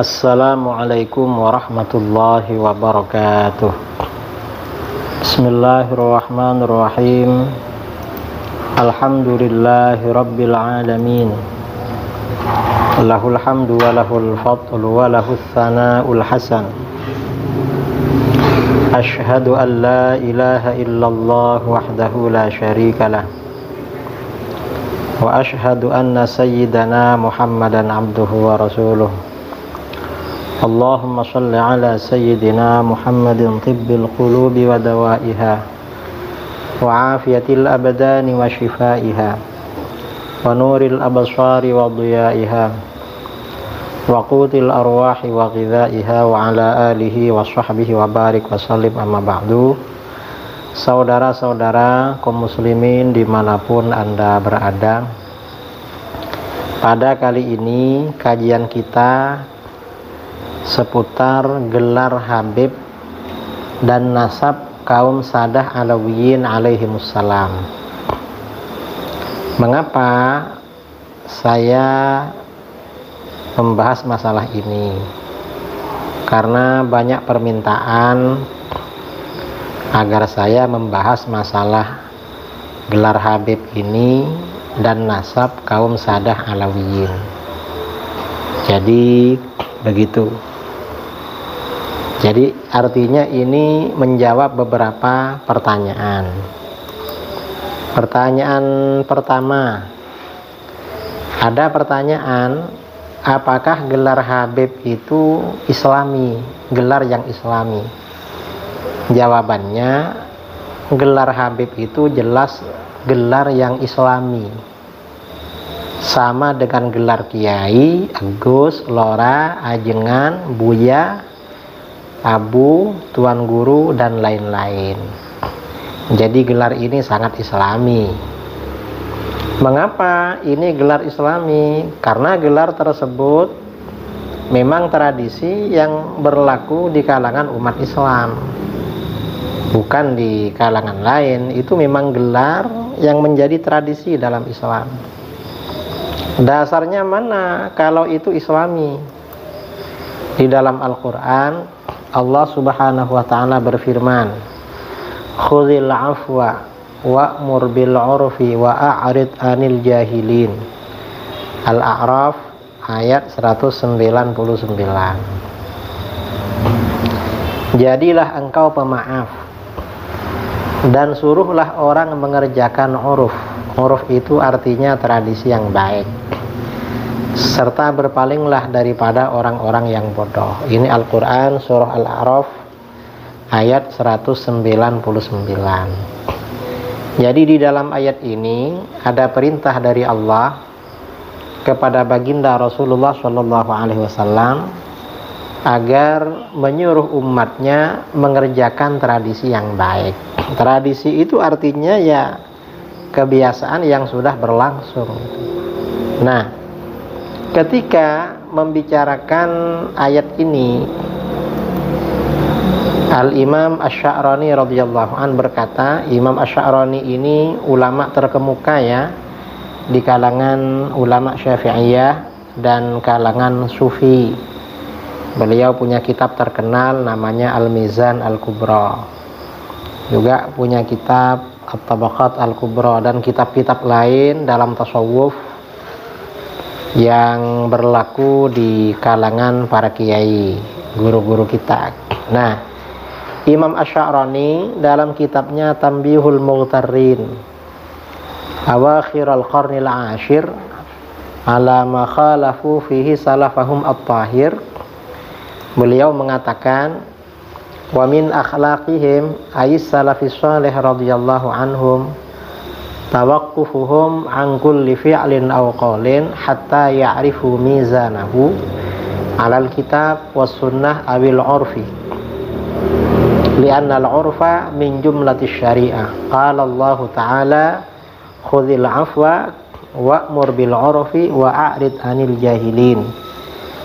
Assalamualaikum warahmatullahi wabarakatuh. Bismillahirrahmanirrahim. Alhamdulillahi rabbil alamin. Lahul hamdu wa lahul fadlu wa lahus sana'ul hasan. Ashhadu an la ilaha illallah wahdahu la syarika lah. Wa ashhadu anna sayyidana Muhammadan abduhu wa rasuluh. Allahumma salli ala sayyidina Muhammadin tibbil qulubi wa dawaiha wa afiyatil abdani wa shifaiha wa nuril absari wa diyaiha wa qutil arwahi wa ghidhaiha wa ala alihi wa sahbihi wa barik wa sallim, amma ba'du. Saudara-saudara kaum muslimin dimanapun Anda berada, pada kali ini kajian kita seputar gelar Habib dan nasab kaum Sadah Alawiyin alaihimussalam. Mengapa saya membahas masalah ini? Karena banyak permintaan agar saya membahas masalah gelar Habib ini dan nasab kaum Sadah Alawiyin. Jadi begitu. Jadi artinya ini menjawab beberapa pertanyaan. Pertanyaan pertama, ada pertanyaan, apakah gelar Habib itu islami, gelar yang islami? Jawabannya, gelar Habib itu jelas gelar yang islami, sama dengan gelar Kiai, Agus, Lora, Ajengan, Buya, Abu, Tuan Guru, dan lain-lain. Jadi gelar ini sangat islami. Mengapa ini gelar islami? Karena gelar tersebut memang tradisi yang berlaku di kalangan umat Islam, bukan di kalangan lain. Itu memang gelar yang menjadi tradisi dalam Islam. Dasarnya mana kalau itu islami? Di dalam Al-Quran Allah subhanahu wa ta'ala berfirman, khudhil afwa wa'mur bil urfi wa a'rid anil jahilin. Al-A'raf ayat 199. Jadilah engkau pemaaf dan suruhlah orang mengerjakan uruf. Uruf itu artinya tradisi yang baik, serta berpalinglah daripada orang-orang yang bodoh. Ini Al-Quran surah Al-A'raf ayat 199. Jadi di dalam ayat ini ada perintah dari Allah kepada baginda Rasulullah SAW agar menyuruh umatnya mengerjakan tradisi yang baik. Tradisi itu artinya ya kebiasaan yang sudah berlangsung. Nah, ketika membicarakan ayat ini, Al-Imam Asy-Sya'rani radhiyallahu an berkata, Imam Asy-Sya'rani ini ulama terkemuka ya di kalangan ulama Syafi'iyah dan kalangan Sufi. Beliau punya kitab terkenal namanya Al-Mizan Al-Kubra. Juga punya kitab At-Tabaqat Al-Kubra dan kitab-kitab lain dalam tasawuf yang berlaku di kalangan para kiai, guru-guru kita. Nah, Imam Asy-Sya'rani dalam kitabnya Tanbihul Mughtarrin Awakhir al-Qarnil Ashir ala ma khalafu fihi salafahum at-tahir, beliau mengatakan, wa min akhlaqihim ayis salafis salih radhiyallahu anhum tawaqqufuhum an kulli fi'lin aw qawlin hatta ya'rifu mizanahu 'alal kitab was sunnah awil 'urfi li'anna al-'urfa min jumlatis syari'ah. Qala Allah ta'ala khudhil 'afwa wa'mur bil 'urfi wa a'rid 'anil jahilin.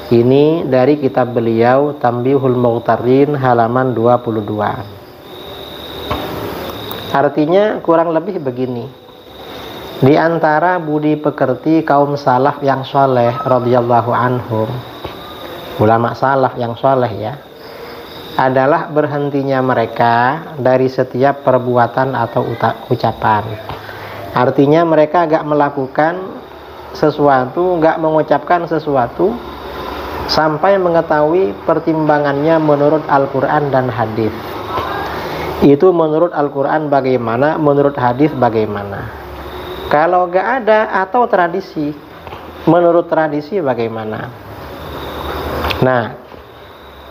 Ini dari kitab beliau Tanbihul Mughtarrin halaman 22. Artinya kurang lebih begini. Di antara budi pekerti kaum salaf yang soleh radhiyallahu anhum ulama salaf yang soleh ya, adalah berhentinya mereka dari setiap perbuatan atau ucapan. Artinya mereka gak melakukan sesuatu, gak mengucapkan sesuatu sampai mengetahui pertimbangannya menurut Al-Quran dan hadis. Itu menurut Al-Quran bagaimana, menurut hadis bagaimana. Kalau gak ada, atau tradisi, menurut tradisi bagaimana. Nah,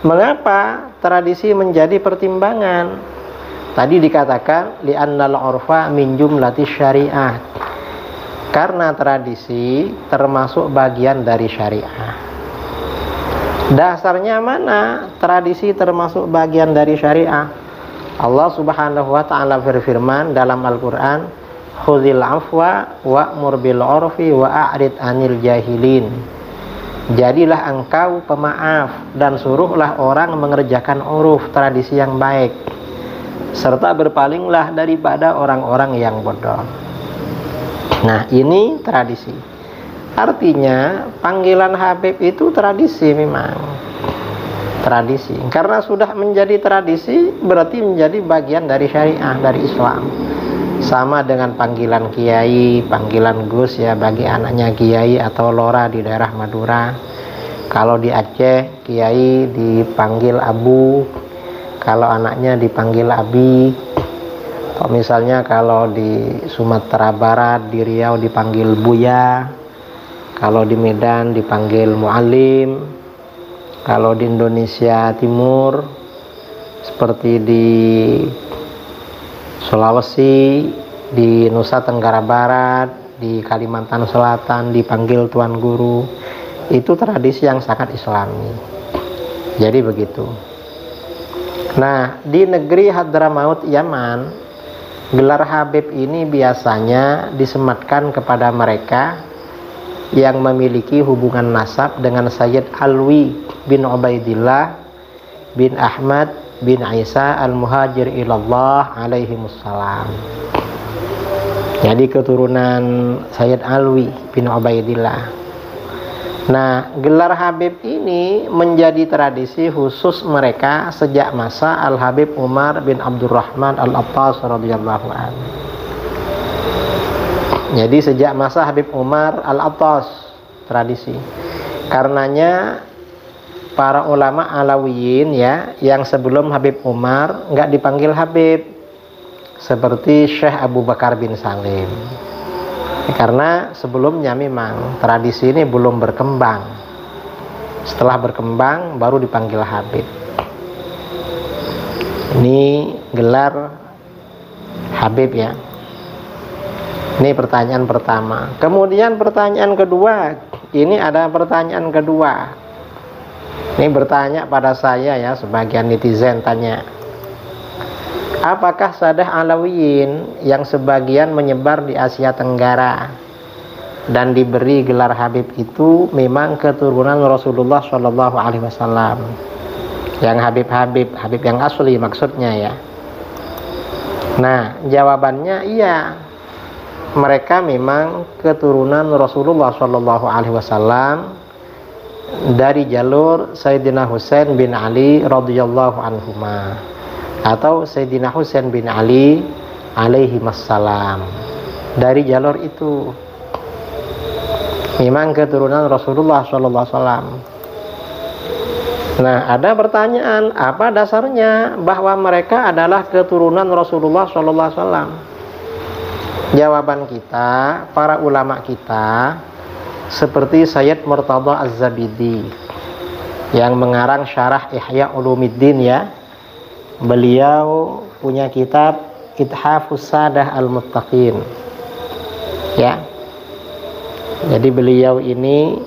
mengapa tradisi menjadi pertimbangan? Tadi dikatakan li'annal urfa min jumlatis syariah. Karena tradisi termasuk bagian dari syariah. Dasarnya mana tradisi termasuk bagian dari syariah? Allah Subhanahu wa ta'ala berfirman dalam Al-Qur'an, "Khudzil afwa wa'mur bil 'urfi wa a'rid 'anil jahilin." Jadilah engkau pemaaf dan suruhlah orang mengerjakan uruf, tradisi yang baik, serta berpalinglah daripada orang-orang yang bodoh. Nah, ini tradisi. Artinya panggilan Habib itu tradisi, memang tradisi. Karena sudah menjadi tradisi, berarti menjadi bagian dari syariah, dari Islam. Sama dengan panggilan kiai, panggilan Gus ya bagi anaknya kiai atau lora di daerah Madura. Kalau di Aceh, kiai dipanggil Abu, kalau anaknya dipanggil Abi. Atau misalnya kalau di Sumatera Barat, di Riau dipanggil Buya, kalau di Medan dipanggil Mu'alim, kalau di Indonesia Timur seperti di Sulawesi, di Nusa Tenggara Barat, di Kalimantan Selatan dipanggil Tuan Guru. Itu tradisi yang sangat islami. Jadi begitu. Nah, di negeri Hadramaut Yaman, gelar Habib ini biasanya disematkan kepada mereka yang memiliki hubungan nasab dengan Sayyid Alwi bin Ubaidillah bin Ahmad bin Isa al-Muhajir ilallah alaihimussalam. Jadi keturunan Sayyid Alwi bin Ubaidillah. Nah, gelar Habib ini menjadi tradisi khusus mereka sejak masa Al-Habib Umar bin Abdurrahman Al-Attas radhiyallahu anhu. Jadi sejak masa Habib Umar Al-Attas tradisi. Karenanya para ulama Alawiyin ya, yang sebelum Habib Umar nggak dipanggil Habib, seperti Syekh Abu Bakar bin Salim. Karena sebelumnya memang tradisi ini belum berkembang. Setelah berkembang baru dipanggil Habib. Ini gelar Habib ya. Ini pertanyaan pertama. Kemudian pertanyaan kedua. Ini ada pertanyaan kedua. Ini bertanya pada saya ya, sebagian netizen tanya, apakah Sadah Alawiyin yang sebagian menyebar di Asia Tenggara dan diberi gelar Habib itu memang keturunan Rasulullah Shallallahu Alaihi Wasallam? Yang Habib yang asli maksudnya ya. Nah, jawabannya iya. Mereka memang keturunan Rasulullah Shallallahu Alaihi Wasallam dari jalur Sayyidina Husain bin Ali radhiyallahu anhuma, atau Sayyidina Husain bin Ali alaihi wassalam. Dari jalur itu memang keturunan Rasulullah SAW. Nah, ada pertanyaan, apa dasarnya bahwa mereka adalah keturunan Rasulullah SAW? Jawaban kita, para ulama kita seperti Sayyid Murtada Az-Zabidi yang mengarang syarah Ihya Ulumuddin ya. Beliau punya kitab Ithafus Sadah Al-Muttaqin ya. Jadi beliau ini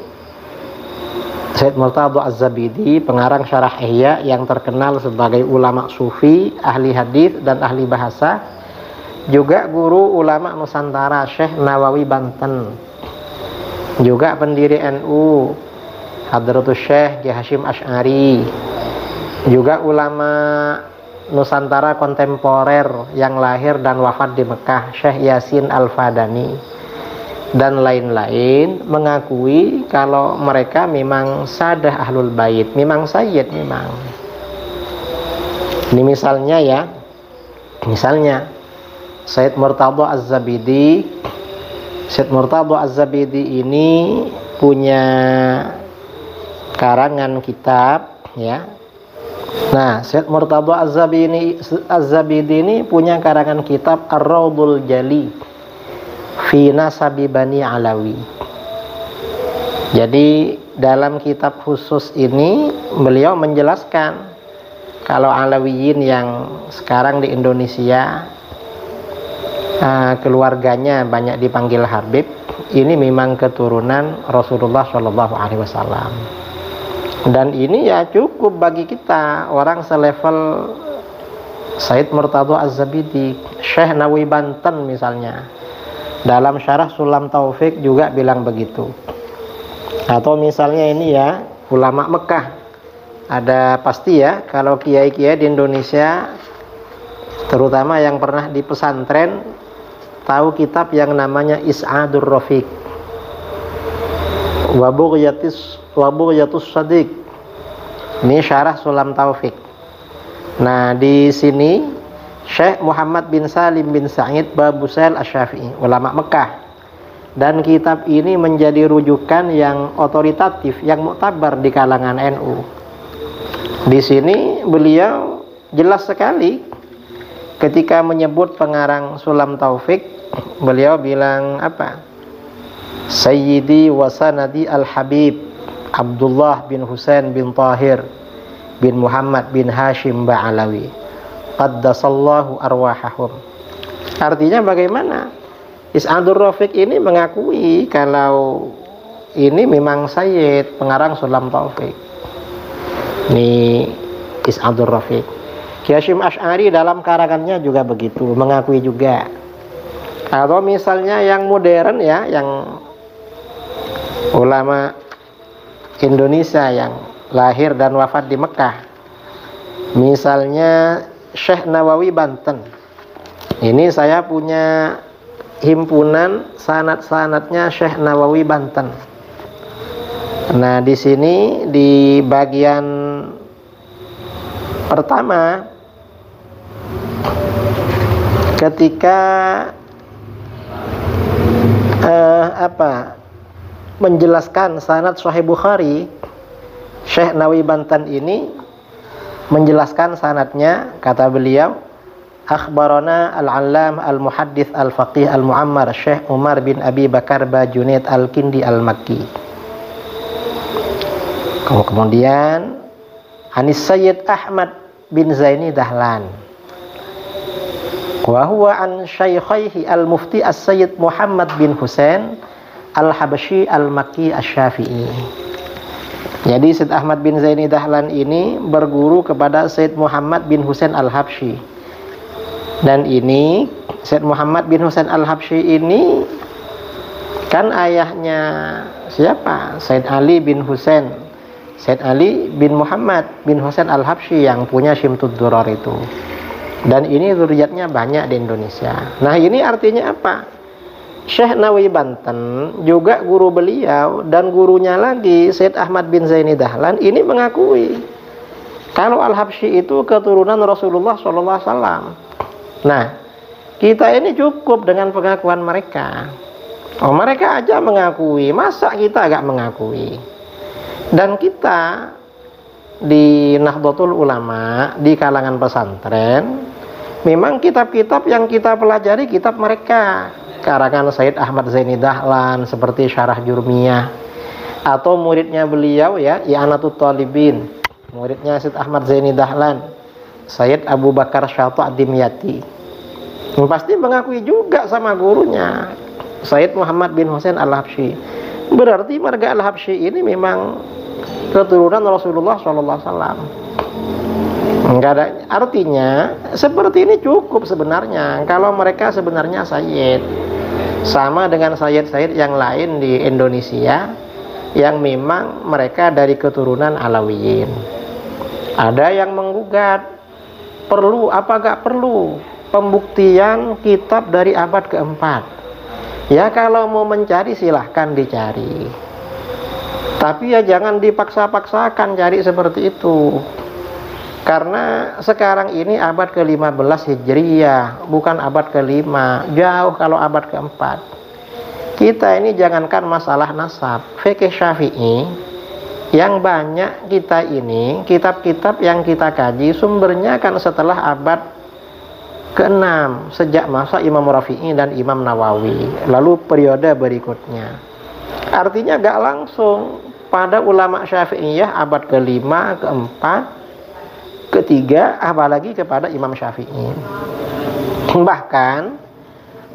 Sayyid Murtada Az-Zabidi, pengarang syarah Ihya yang terkenal sebagai ulama sufi, ahli hadis dan ahli bahasa, juga guru ulama Nusantara Syekh Nawawi Banten, juga pendiri NU Hadratus Syekh Ki Hasyim Asy'ari, juga ulama Nusantara kontemporer yang lahir dan wafat di Mekah Syekh Yasin Al-Fadani. dan lain-lain mengakui kalau mereka memang sadah ahlul bait, memang sayyid memang. Ini misalnya ya, misalnya Sayyid Murtadha Az-Zabidi. Sayyid Murtadha Az-Zabidi ini punya karangan kitab ya. Nah, Sayyid Murtadha Az-Zabidi ini punya karangan kitab Ar-Raudhul Jali fi Nasabi Bani Alawi. Jadi dalam kitab khusus ini beliau menjelaskan kalau Alawiyin yang sekarang di Indonesia keluarganya banyak dipanggil Habib, ini memang keturunan Rasulullah Shallallahu Alaihi Wasallam. Dan ini ya cukup bagi kita orang selevel Sayyid Murtadha Az-Zabidi. Syekh Nawawi Banten misalnya dalam syarah Sulam Taufik juga bilang begitu. Atau misalnya ini ya ulama Mekah, ada pasti ya kalau kiai-kiai di Indonesia terutama yang pernah di pesantren tahu kitab yang namanya Is'adur Rafiq wa Bughyatus Shadiq. Ini syarah Sulam Taufik. Nah, di sini Syekh Muhammad bin Salim bin Sa'id Babusail Asy-Syafi'i, ulama Mekah. Dan kitab ini menjadi rujukan yang otoritatif, yang muktabar di kalangan NU. Di sini beliau jelas sekali ketika menyebut pengarang Sulam Taufik, beliau bilang apa? Sayyidi wa sanadi al-Habib Abdullah bin Husain bin Tahir bin Muhammad bin Hashim Ba'alawi qaddasallahu arwahahum. Artinya bagaimana? Is'adur Rafiq ini mengakui kalau ini memang Sayyid pengarang Sulam Taufik. Ini Is'adur Rafiq. Hasyim Asy'ari dalam karangannya juga begitu, mengakui juga. Atau misalnya yang modern ya, yang ulama Indonesia yang lahir dan wafat di Mekah, misalnya Syekh Nawawi Banten. Ini saya punya himpunan sanad-sanadnya Syekh Nawawi Banten. Nah, di sini di bagian pertama ketika menjelaskan sanad Sahih Bukhari, Syekh Nawawi Banten ini menjelaskan sanadnya, kata beliau, akhbarana al-allam al-muhaddits al-faqih al-mu'ammar Syekh Umar bin Abi Bakar Bajunaid al-Kindi al-Makki. Kemudian Anis Sayyid Ahmad bin Zaini Dahlan wa huwa an syaikhaihi al-mufti as-Sayyid Muhammad bin Husain al-Habsyi al-Makki asy-Syafi'i. Jadi Sayyid Ahmad bin Zaini Dahlan ini berguru kepada Sayyid Muhammad bin Husain al-Habsyi. Dan ini Sayyid Muhammad bin Husain al-Habsyi ini kan ayahnya siapa? Sayyid Ali bin Husain, Sayyid Ali bin Muhammad bin Husain al-Habsyi yang punya Syimtud Durar itu. Dan ini zuriatnya banyak di Indonesia. Nah, ini artinya apa? Syekh Nawawi Banten juga guru beliau dan gurunya lagi Sayyid Ahmad bin Zaini Dahlan ini mengakui kalau Al-Habsyi itu keturunan Rasulullah SAW. Nah, kita ini cukup dengan pengakuan mereka. Oh, mereka aja mengakui, masa kita agak mengakui? Dan kita di Nahdlatul Ulama, di kalangan pesantren, memang kitab-kitab yang kita pelajari kitab mereka. Karangan Sayyid Ahmad Zaini Dahlan seperti Syarah Jurmiyah, atau muridnya beliau ya, I'anatut Talibin, muridnya Sayyid Ahmad Zaini Dahlan, Sayyid Abu Bakar Syatu Ad-Dimyati. Pasti mengakui juga sama gurunya Sayyid Muhammad bin Husain al-Habsyi. Berarti marga al-Habsyi ini memang keturunan Rasulullah SAW. Enggak ada, artinya seperti ini cukup sebenarnya kalau mereka sebenarnya sayyid, sama dengan sayyid-sayyid yang lain di Indonesia yang memang mereka dari keturunan Alawiyin. Ada yang menggugat, perlu apa gak perlu pembuktian kitab dari abad keempat, Ya kalau mau mencari silahkan dicari, tapi ya jangan dipaksa-paksakan cari seperti itu. Karena sekarang ini abad ke-15 Hijriyah, bukan abad ke-5, jauh kalau abad ke-4. Kita ini jangankan masalah nasab, fikih Syafi'i yang banyak kita ini, kitab-kitab yang kita kaji sumbernya kan setelah abad ke-6, sejak masa Imam Rafi'i dan Imam Nawawi, lalu periode berikutnya. Artinya gak langsung pada ulama Syafi'iyah abad ke-5, ke-4, ke-3, apalagi kepada Imam Syafi'i. Bahkan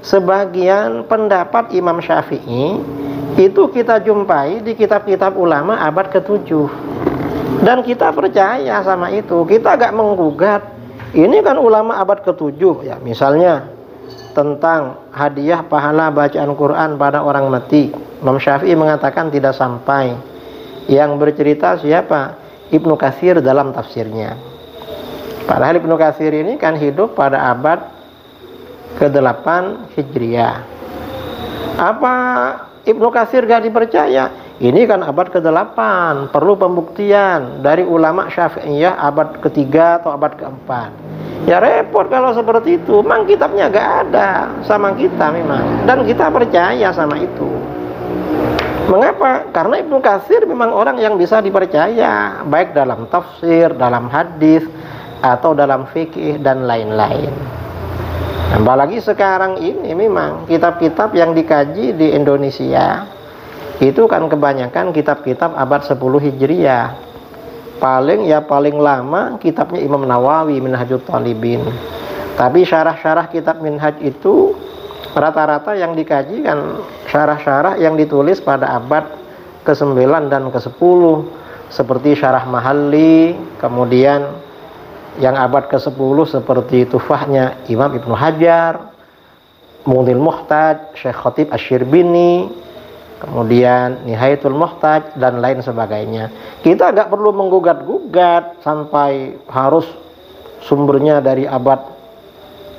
sebagian pendapat Imam Syafi'i itu kita jumpai di kitab-kitab ulama abad ke-7, dan kita percaya sama itu. Kita gak menggugat. Ini kan ulama abad ke-7 ya, misalnya tentang hadiah pahala bacaan Quran pada orang mati, Imam Syafi'i mengatakan tidak sampai. Yang bercerita siapa? Ibnu Katsir dalam tafsirnya. Padahal Ibnu Katsir ini kan hidup pada abad ke-8 Hijriyah. Apa Ibnu Katsir gak dipercaya? Ini kan abad ke-8, perlu pembuktian dari ulama Syafi'iyah abad ke-3 atau abad ke-4. Ya repot kalau seperti itu. Memang kitabnya gak ada sama kita memang, dan kita percaya sama itu. Mengapa? Karena Ibnu Katsir memang orang yang bisa dipercaya, baik dalam tafsir, dalam hadis, atau dalam fikih dan lain-lain. Apalagi sekarang ini memang kitab-kitab yang dikaji di Indonesia itu kan kebanyakan kitab-kitab abad 10 Hijriyah. Paling lama kitabnya Imam Nawawi, Minhajut Thalibin. Tapi syarah-syarah kitab Minhaj itu rata-rata yang dikaji kan syarah-syarah yang ditulis pada abad ke-9 dan ke-10, seperti Syarah Mahalli, kemudian yang abad ke-10 seperti Tufahnya Imam Ibnu Hajar, Mughniul Muhtaj, Syekh Khatib Asy-Syirbini, kemudian Nihayatul Muhtaj, dan lain sebagainya. Kita gak perlu menggugat-gugat sampai harus sumbernya dari abad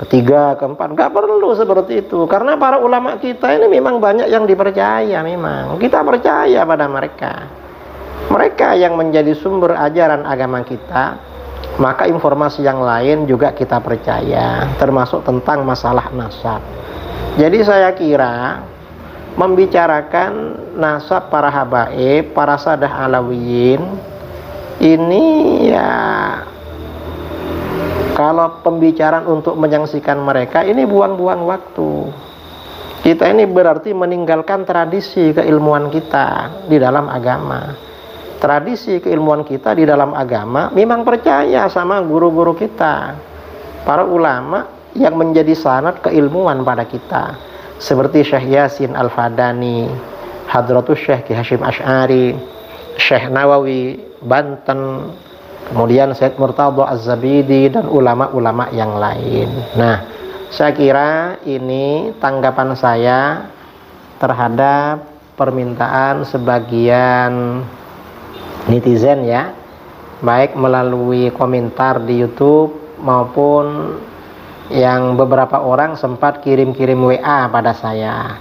ke-3, ke-4, gak perlu seperti itu. Karena para ulama kita ini memang banyak yang dipercaya, memang kita percaya pada mereka. Mereka yang menjadi sumber ajaran agama kita. Maka informasi yang lain juga kita percaya, termasuk tentang masalah nasab. Jadi saya kira membicarakan nasab para habaib, para sadah alawiyin, ini ya kalau pembicaraan untuk menyaksikan mereka ini buang-buang waktu. Kita ini berarti meninggalkan tradisi keilmuan kita di dalam agama. Tradisi keilmuan kita di dalam agama memang percaya sama guru-guru kita, para ulama yang menjadi sanad keilmuan pada kita, seperti Syekh Yasin Al-Fadani, Hadratus Syekh Ki Hasyim Asy'ari, Syekh Nawawi Banten, kemudian Syekh Murtadha Az-Zabidi, dan ulama-ulama yang lain. Nah, saya kira ini tanggapan saya terhadap permintaan sebagian netizen ya, baik melalui komentar di YouTube maupun yang beberapa orang sempat kirim-kirim WA pada saya.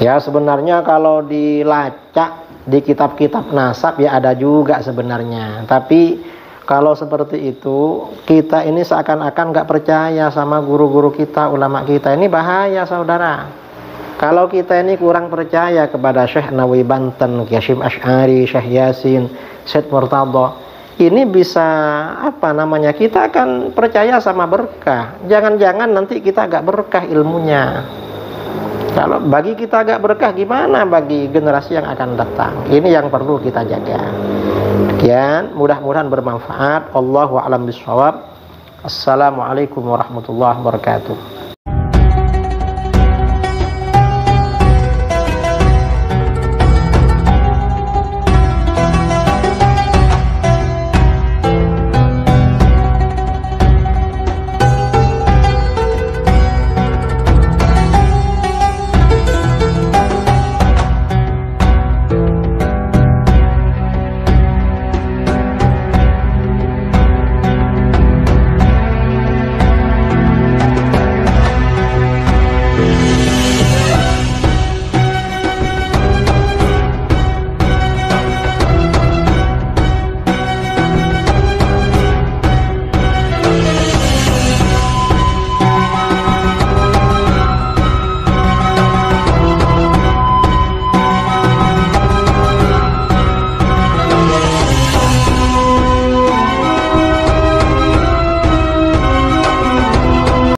Ya sebenarnya kalau dilacak di kitab-kitab nasab ya ada juga sebenarnya, tapi kalau seperti itu kita ini seakan-akan gak percaya sama guru-guru kita, ulama kita. Ini bahaya saudara. Kalau kita ini kurang percaya kepada Syekh Nawawi Banten, Ki Hasyim Asy'ari, Syekh Yasin, Syekh Murtadha, ini bisa kita akan percaya sama berkah. Jangan-jangan nanti kita agak berkah ilmunya. Kalau bagi kita agak berkah, gimana bagi generasi yang akan datang? Ini yang perlu kita jaga. Sekian, mudah-mudahan bermanfaat. Allahu a'lam bishawab. Assalamualaikum warahmatullahi wabarakatuh.